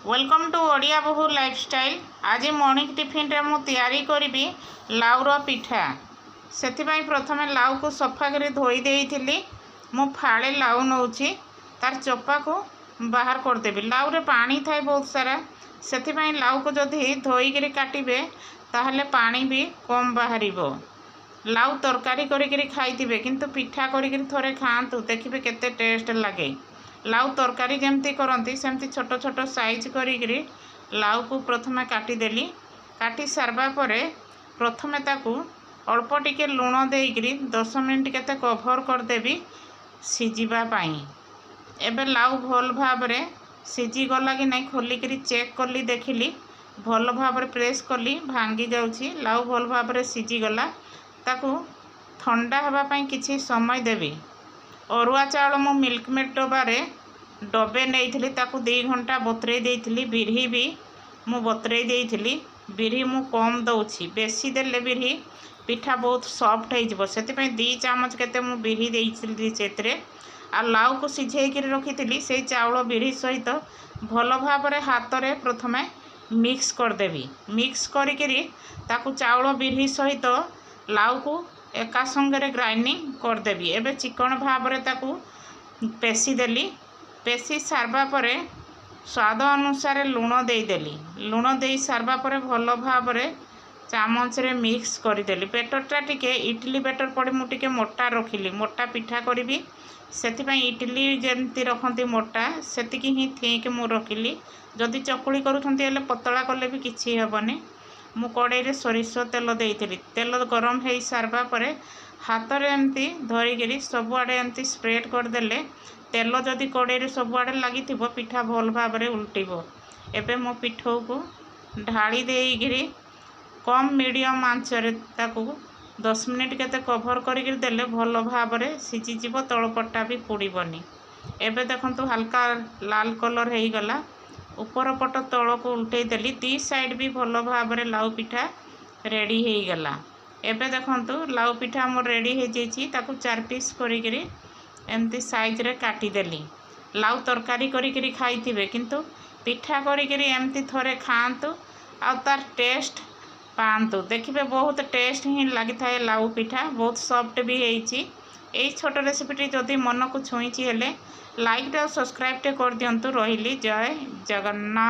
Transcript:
Welcome to Odia बहु lifestyle. आज morning tiffin रे मु तैयारी करी लाउर पिठा। से प्रथम लाउ को सफा कर धोई देइथिली। मु फाड़े लाउ नौची तार चोपा को बाहर करदेवी। लाउ रे पानी थाए बहुत सारा, से लाउ को जदि धोईकरी काटिबे ताहले पानी भी कम बाहर। लाउ तरकारी करी खाइथिबे किंतु पिठा करी थोड़े खातु, देखिए केते टेस्ट लगे। लाउ तरकारी जमती करती सेमती छोट छोट साइज करी लाउ को प्रथमे काटिदेली। काटी सारबा परे प्रथमे ताकू अल्प टिके लुण देकरी 10 मिनिट केते कभर करदेवी सिझिबा पाई। एबे लाउ भल भाबरे सिझी गला कि नहीं खोलिकरी चेक कली, देखिली भल भाबरे प्रेस कली भांगी जाउछि। लाउ भल भाबरे सिझी गला। ताकू ठंडा हवा पाई किछि समय देवी। अरुआ चाउल मु मिल्कमेड डबारे डबे नहीं ताकू 2 घंटा बतरे देइथिली। बिरही भी मु बतरे देइथिली। बिरही मु कम दउछि, बेसी देले बिरही पिठा बहुत सॉफ्ट हो से 2 चामच केते मु बिरही देइथिली सेतरे। आ लाउ को सिझेई रखी से चाउल बिरही सहित भल भाबरे हाथ रे प्रथमे मिक्स करदेवी। मिक्स करी ताकू चाउल बिरही सहित लाउ को एका संगे ग्राइंडिंग करदेवी। एबे चिकन भाबरे ताकू पेशी देली। पेशी सारबा परे स्वाद अनुसार लुण देदेली। लुण दे सारबा परे भल भाबरे चामच रे मिक्स करदेली। बेटरटा टिके इडली बेटर पड़े मु टिके मोटा रखिली। मोटा पिठा करी से इडली जमती रखती मोटा सेतिकी ही ठीक मु रखिली। जदि चकुली करुछंती हेले पतला कले भी किछि हेबनी। मु कड़ाई रे सोरिष तेल देइथिली। तेल गरम हो सारबा परे हाथ रे एमती धरिकी सबुआड़े एमती स्प्रेड करदेले तेल जदि कड़ाई रे सबुआड़े लगी पिठा भल भाबरे उल्टिबो। एबे मो पिठौ को ढाली देइगिरी कम मीडियम आंच रे ताकू 10 मिनिट केते कभर करिक देले भल भाबरे सिझी जिवो, तळपट्टा भी पुड़ीबनी। एबे देखंतु हल्का लाल कलर हो गला। ऊपर पट तल को उल्टे देली। 2 साइड भी भल भाबरे लाउ पिठा रेडी हो गला। एबे देखंतु लाउ पिठा मोर रेडी हो जाइछि। ताकू 4 पीस करिकरी एमती साइज रे काटी देली। लाउ तरकारी करिकरी खाइथिबे किंतु पिठा करिकरी एमती थोड़े खातु आ तार टेस्ट पातु। देखिए बहुत टेस्ट ही लगी थाए। लाउ पिठा बहुत सॉफ्ट भी होइछि। एई छोट रेसिपीटी जदि मन को छुईछि हेले लाइक टे सब्सक्राइब टे कर दियंतु। रहिली। जय जगन्नाथ।